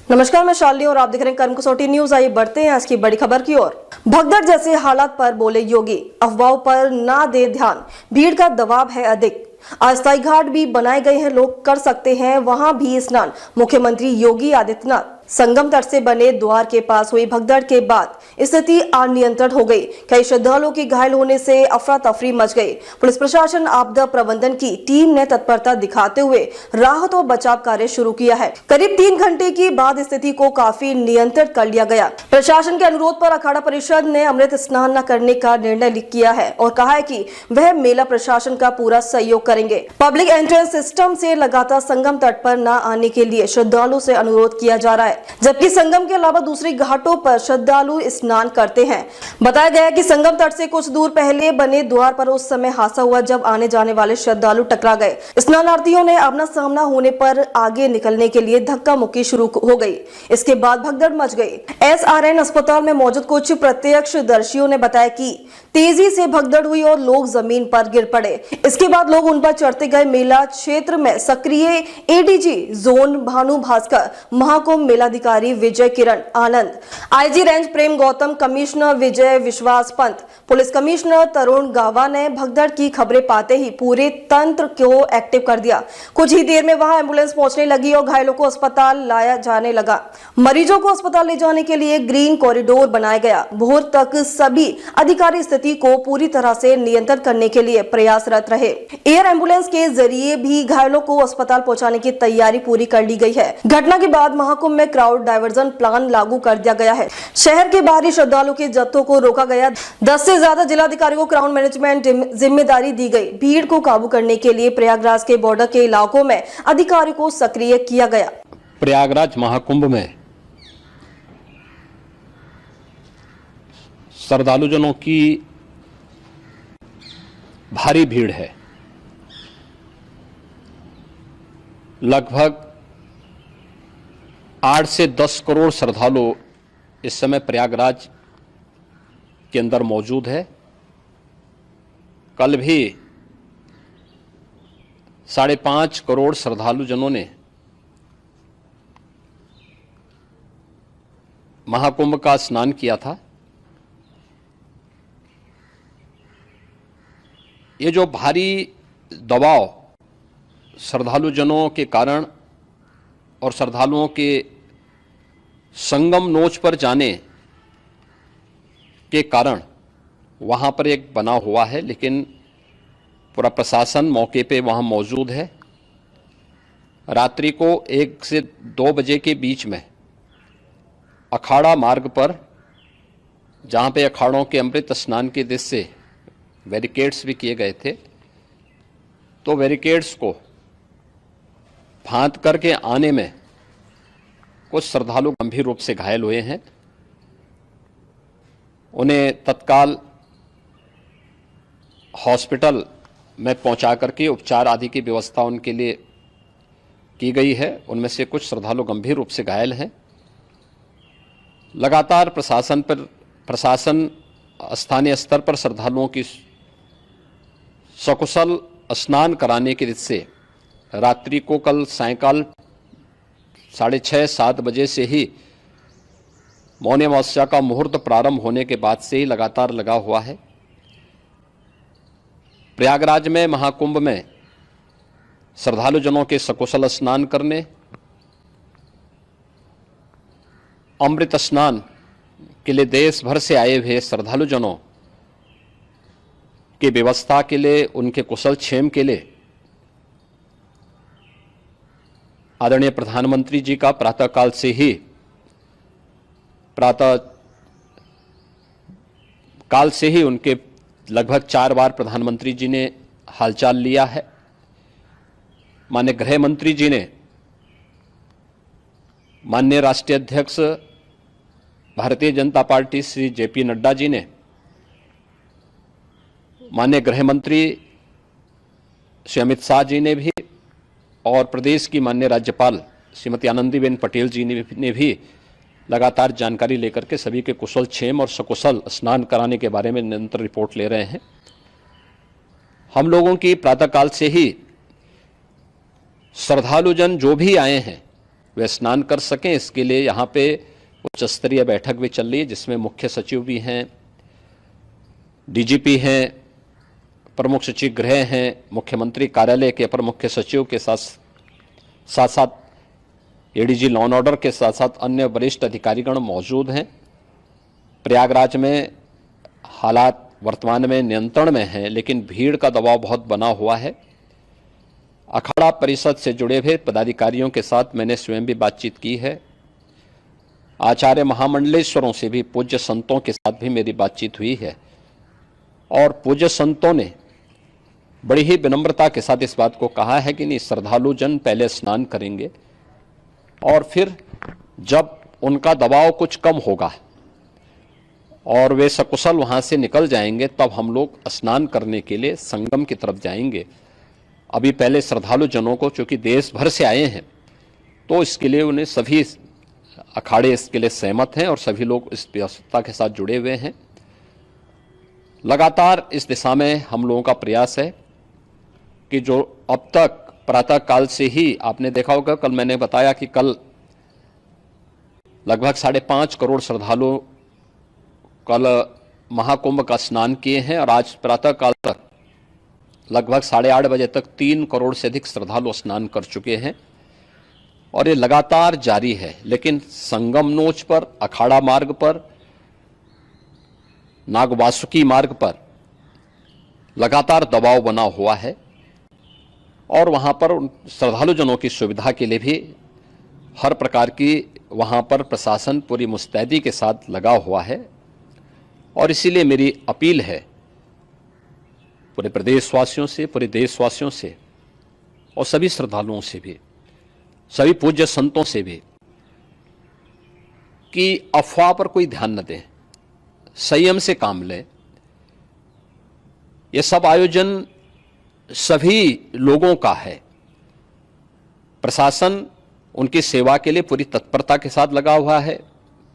नमस्कार, मैं शालिनी और आप देख रहे हैं कर्म कसौटी न्यूज। आइए बढ़ते हैं आज की बड़ी खबर की ओर। भगदड़ जैसे हालात पर बोले योगी, अफवाहों पर ना दे ध्यान, भीड़ का दबाव है अधिक। अस्थायी घाट भी बनाए गए हैं, लोग कर सकते हैं वहां भी स्नान। मुख्यमंत्री योगी आदित्यनाथ संगम तट से बने द्वार के पास हुई भगदड़ के बाद स्थिति अनियंत्रित हो गई। कई श्रद्धालुओं की घायल होने से अफरा तफरी मच गई। पुलिस प्रशासन आपदा प्रबंधन की टीम ने तत्परता दिखाते हुए राहत और बचाव कार्य शुरू किया है। करीब 3 घंटे के बाद स्थिति को काफी नियंत्रित कर लिया गया। प्रशासन के अनुरोध पर अखाड़ा परिषद ने अमृत स्नान न करने का निर्णय किया है और कहा है कि वह मेला प्रशासन का पूरा सहयोग करेंगे। पब्लिक एंट्रेंस सिस्टम से लगातार संगम तट पर न आने के लिए श्रद्धालुओं से अनुरोध किया जा रहा है, जबकि संगम के अलावा दूसरी घाटों पर श्रद्धालु स्नान करते हैं। बताया गया है कि संगम तट से कुछ दूर पहले बने द्वार पर उस समय हादसा हुआ जब आने जाने वाले श्रद्धालु टकरा गए। स्नानार्थियों ने आमना सामना होने पर आगे निकलने के लिए धक्का मुक्की शुरू हो गई। इसके बाद भगदड़ मच गई। SRN अस्पताल में मौजूद कुछ प्रत्यक्षदर्शियों ने बताया कि तेजी से भगदड़ हुई और लोग जमीन पर गिर पड़े। इसके बाद लोग उन पर चढ़ते गए। मेला क्षेत्र में सक्रिय ADG जोन भानु भास्कर, महाकुंभ मेलाधिकारी विजय किरण आनंद, IG रेंज प्रेम गौतम, कमिश्नर विजय विश्वास पंत, पुलिस कमिश्नर तरुण गावा ने भगदड़ की खबरें पाते ही पूरे तंत्र को एक्टिव कर दिया। कुछ ही देर में वहां एम्बुलेंस पहुंचने लगी और घायलों को अस्पताल लाया जाने लगा। मरीजों को अस्पताल ले जाने के लिए ग्रीन कॉरिडोर बनाया गया। भोर तक सभी अधिकारी स्थिति को पूरी तरह से नियंत्रित करने के लिए प्रयासरत रहे। एयर एम्बुलेंस के जरिए भी घायलों को अस्पताल पहुंचाने की तैयारी पूरी कर ली गई है। घटना के बाद महाकुंभ में क्राउड डाइवर्जन प्लान लागू कर दिया गया है। शहर के बाहरी श्रद्धालुओं के जत्थों को रोका गया। 10 से ज्यादा जिलाधिकारियों को क्राउड मैनेजमेंट जिम्मेदारी दी गई। भीड़ को काबू करने के लिए प्रयागराज के बॉर्डर के इलाकों में अधिकारियों को सक्रिय किया गया। प्रयागराज महाकुंभ में श्रद्धालुजनों की भारी भीड़ है। लगभग 8 से 10 करोड़ श्रद्धालु इस समय प्रयागराज के अंदर मौजूद है। कल भी 5.5 करोड़ श्रद्धालुजनों ने महाकुंभ का स्नान किया था। ये जो भारी दबाव श्रद्धालुजनों के कारण और श्रद्धालुओं के संगम नोच पर जाने के कारण वहाँ पर एक बना हुआ है, लेकिन पूरा प्रशासन मौके पे वहाँ मौजूद है। रात्रि को 1 से 2 बजे के बीच में अखाड़ा मार्ग पर, जहाँ पे अखाड़ों के अमृत स्नान के दृश्य से बैरिकेड्स भी किए गए थे, तो बैरिकेड्स को फांद करके आने में कुछ श्रद्धालु गंभीर रूप से घायल हुए हैं। उन्हें तत्काल हॉस्पिटल में पहुंचा करके उपचार आदि की व्यवस्था उनके लिए की गई है। उनमें से कुछ श्रद्धालु गंभीर रूप से घायल हैं। लगातार प्रशासन स्थानीय स्तर पर श्रद्धालुओं की सकुशल स्नान कराने के दृष्टि से रात्रि को कल सायंकाल 6:30-7 बजे से ही मौनी अमावस्या का मुहूर्त प्रारंभ होने के बाद से ही लगातार लगा हुआ है। प्रयागराज में महाकुंभ में श्रद्धालुजनों के सकुशल स्नान करने, अमृत स्नान के लिए देश भर से आए हुए श्रद्धालुजनों की व्यवस्था के लिए, उनके कुशल क्षेम के लिए आदरणीय प्रधानमंत्री जी का प्रातःकाल से ही उनके लगभग 4 बार प्रधानमंत्री जी ने हालचाल लिया है। माननीय गृह मंत्री जी ने, माननीय राष्ट्रीय अध्यक्ष भारतीय जनता पार्टी श्री JP नड्डा जी ने, माननीय गृह मंत्री श्री अमित शाह जी ने भी, और प्रदेश की माननीय राज्यपाल श्रीमती आनंदीबेन पटेल जी ने भी लगातार जानकारी लेकर के सभी के कुशल क्षेम और सकुशल स्नान कराने के बारे में निरंतर रिपोर्ट ले रहे हैं। हम लोगों की प्रातःकाल से ही श्रद्धालुजन जो भी आए हैं वे स्नान कर सकें, इसके लिए यहाँ पे उच्च स्तरीय बैठक भी चल रही है, जिसमें मुख्य सचिव भी हैं, डीजीपी हैं, प्रमुख सचिव गृह हैं, मुख्यमंत्री कार्यालय के अपर मुख्य सचिव के साथ साथ एडीजी लॉ एंड ऑर्डर के साथ साथ अन्य वरिष्ठ अधिकारीगण मौजूद हैं। प्रयागराज में हालात वर्तमान में नियंत्रण में हैं, लेकिन भीड़ का दबाव बहुत बना हुआ है। अखाड़ा परिषद से जुड़े हुए पदाधिकारियों के साथ मैंने स्वयं भी बातचीत की है। आचार्य महामंडलेश्वरों से भी, पूज्य संतों के साथ भी मेरी बातचीत हुई है, और पूज्य संतों ने बड़ी ही विनम्रता के साथ इस बात को कहा है कि नहीं, श्रद्धालु जन पहले स्नान करेंगे और फिर जब उनका दबाव कुछ कम होगा और वे सकुशल वहाँ से निकल जाएंगे, तब हम लोग स्नान करने के लिए संगम की तरफ जाएंगे। अभी पहले श्रद्धालु जनों को, चूँकि देश भर से आए हैं, तो इसके लिए उन्हें सभी अखाड़े इसके लिए सहमत हैं और सभी लोग इस व्यवस्था के साथ जुड़े हुए हैं। लगातार इस दिशा में हम लोगों का प्रयास है कि जो अब तक प्रातः काल से ही आपने देखा होगा, कल मैंने बताया कि कल लगभग 5.5 करोड़ श्रद्धालु कल महाकुंभ का स्नान किए हैं, और आज प्रातः काल तक लगभग 8:30 बजे तक 3 करोड़ से अधिक श्रद्धालु स्नान कर चुके हैं, और ये लगातार जारी है। लेकिन संगम नोच पर, अखाड़ा मार्ग पर, नागवासुकी मार्ग पर लगातार दबाव बना हुआ है, और वहां पर श्रद्धालु जनों की सुविधा के लिए भी हर प्रकार की वहां पर प्रशासन पूरी मुस्तैदी के साथ लगा हुआ है। और इसीलिए मेरी अपील है पूरे प्रदेशवासियों से, पूरे देशवासियों से, और सभी श्रद्धालुओं से भी, सभी पूज्य संतों से भी, कि अफवाह पर कोई ध्यान न दें, संयम से काम लें। यह सब आयोजन सभी लोगों का है। प्रशासन उनकी सेवा के लिए पूरी तत्परता के साथ लगा हुआ है।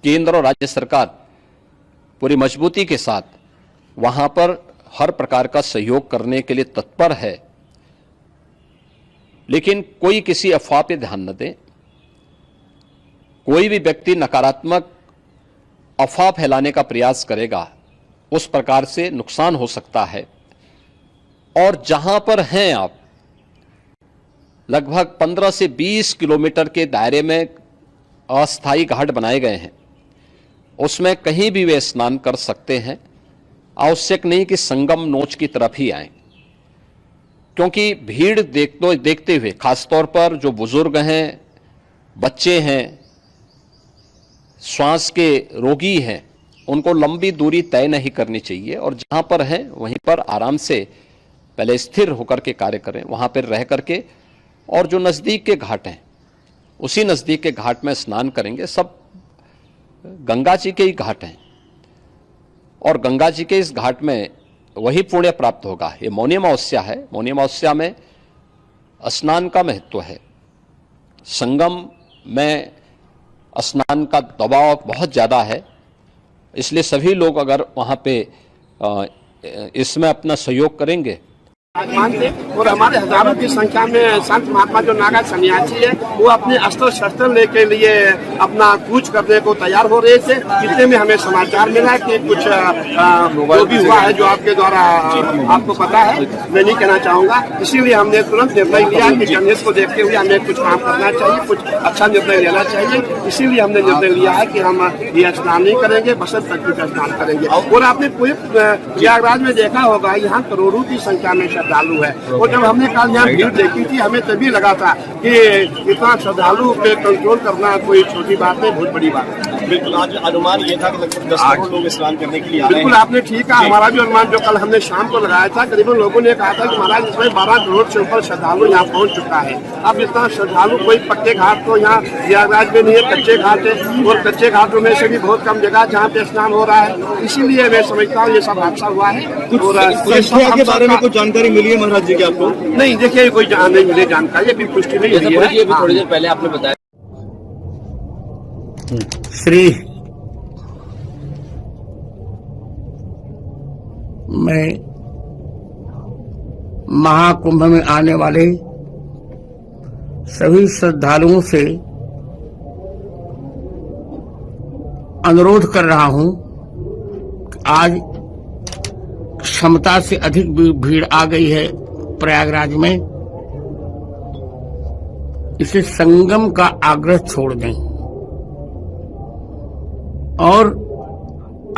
केंद्र और राज्य सरकार पूरी मजबूती के साथ वहां पर हर प्रकार का सहयोग करने के लिए तत्पर है। लेकिन कोई किसी अफवाह पे ध्यान न दे। कोई भी व्यक्ति नकारात्मक अफवाह फैलाने का प्रयास करेगा, उस प्रकार से नुकसान हो सकता है। और जहां पर हैं आप, लगभग 15 से 20 किलोमीटर के दायरे में अस्थायी घाट बनाए गए हैं, उसमें कहीं भी वे स्नान कर सकते हैं। आवश्यक नहीं कि संगम नोच की तरफ ही आएं, क्योंकि भीड़ देखते हुए, खासतौर पर जो बुजुर्ग हैं, बच्चे हैं, श्वास के रोगी हैं, उनको लंबी दूरी तय नहीं करनी चाहिए, और जहां पर हैं वहीं पर आराम से पहले स्थिर होकर के कार्य करें, वहां पर रह करके। और जो नज़दीक के घाट हैं, उसी नज़दीक के घाट में स्नान करेंगे। सब गंगा जी के ही घाट हैं, और गंगा जी के इस घाट में वही पुण्य प्राप्त होगा। ये मौनी अमावस्या है, मौनी अमावस्या में स्नान का महत्व है। संगम में स्नान का दबाव बहुत ज़्यादा है, इसलिए सभी लोग अगर वहाँ पे इसमें अपना सहयोग करेंगे। और हमारे हजारों की संख्या में संत महात्मा जो नागा सन्यासी है, वो अपने अस्त्र शस्त्र लेके लिए अपना कूच करने को तैयार हो रहे थे। इतने में हमें समाचार मिला कि कुछ जो भी हुआ है, जो आपके द्वारा आपको पता है, मैं नहीं कहना चाहूंगा। इसीलिए हमने तुरंत निर्णय लिया कि गणेश को देखते हुए हमें कुछ काम करना चाहिए, कुछ अच्छा निर्णय लेना चाहिए। इसीलिए हमने निर्णय लिया है कि हम ये स्नान नहीं करेंगे, बसंत पंचमी का स्नान करेंगे। और आपने पूरे प्रयागराज में देखा होगा, यहाँ करोड़ों की संख्या में श्रद्धालु है। और जब हमने कल यहाँ भीड़ देखी थी, हमें तभी लगा था कि इतना श्रद्धालु पे कंट्रोल करना कोई छोटी बात नहीं, बहुत बड़ी बात है। बिल्कुल, आज अनुमान ये था कि लगभग 10 करोड़ लोग स्नान करने के लिए आ रहे हैं। बिल्कुल आपने ठीक कहा। हमारा भी अनुमान जो कल हमने शाम को लगाया था, करीबन लोगों ने कहा था कि महाराज इसमें 12 करोड़ से ऊपर श्रद्धालु यहाँ पहुँच चुका है। अब इतना श्रद्धालु कोई पक्के घाट तो यहाँ प्रयागराज में नहीं है, कच्चे घाट है, और कच्चे घाटों में से भी बहुत कम जगह जहाँ पे स्नान हो रहा है। इसीलिए मैं समझता हूँ ये सब हादसा हुआ है। संख्या के बारे में कुछ जानकारी मिली है महाराज जी की आपको? नहीं, देखिए कोई नहीं मिले जानकारी, अभी पुष्टि नहीं हुई है। थोड़ी देर पहले आपने बताया श्री मैं महाकुंभ में आने वाले सभी श्रद्धालुओं से अनुरोध कर रहा हूं कि आज क्षमता से अधिक भीड़ आ गई है प्रयागराज में। इसे संगम का आग्रह छोड़ दें और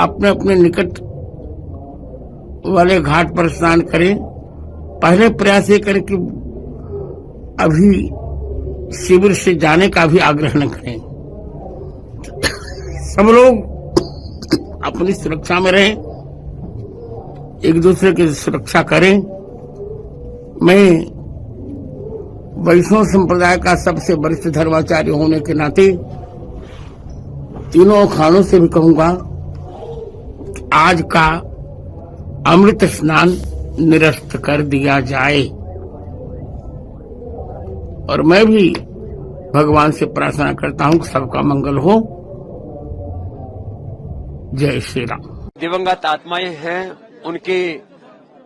अपने अपने निकट वाले घाट पर स्नान करें। पहले प्रयास ये करें कि अभी शिविर से जाने का भी आग्रह न करें। सब लोग अपनी सुरक्षा में रहें, एक दूसरे की सुरक्षा करें। मैं वैष्णव संप्रदाय का सबसे वरिष्ठ धर्माचार्य होने के नाते तीनों अखाड़ों से भी कहूंगा आज का अमृत स्नान निरस्त कर दिया जाए। और मैं भी भगवान से प्रार्थना करता हूं कि सबका मंगल हो। जय श्री राम। दिवंगत आत्माएं हैं, उनकी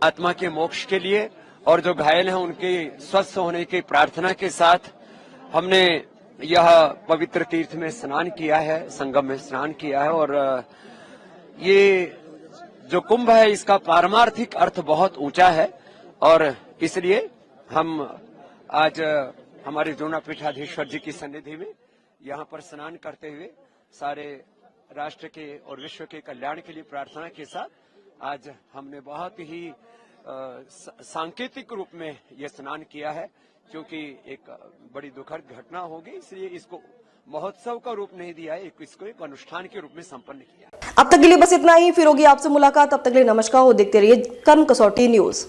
आत्मा के मोक्ष के लिए और जो घायल हैं उनके स्वस्थ होने की प्रार्थना के साथ हमने यह पवित्र तीर्थ में स्नान किया है, संगम में स्नान किया है। और ये जो कुंभ है इसका पारमार्थिक अर्थ बहुत ऊंचा है और इसलिए हम आज हमारे द्रोणापीठाधीश्वर जी की सन्निधि में यहाँ पर स्नान करते हुए सारे राष्ट्र के और विश्व के कल्याण के लिए प्रार्थना के साथ आज हमने बहुत ही सांकेतिक रूप में ये स्नान किया है, क्योंकि एक बड़ी दुखद घटना होगी, इसलिए इसको महोत्सव का रूप नहीं दिया है, इसको एक अनुष्ठान के रूप में संपन्न किया। अब तक के लिए बस इतना ही। फिर होगी आपसे मुलाकात, तब तक के लिए नमस्कार और देखते रहिए कर्म कसौटी न्यूज।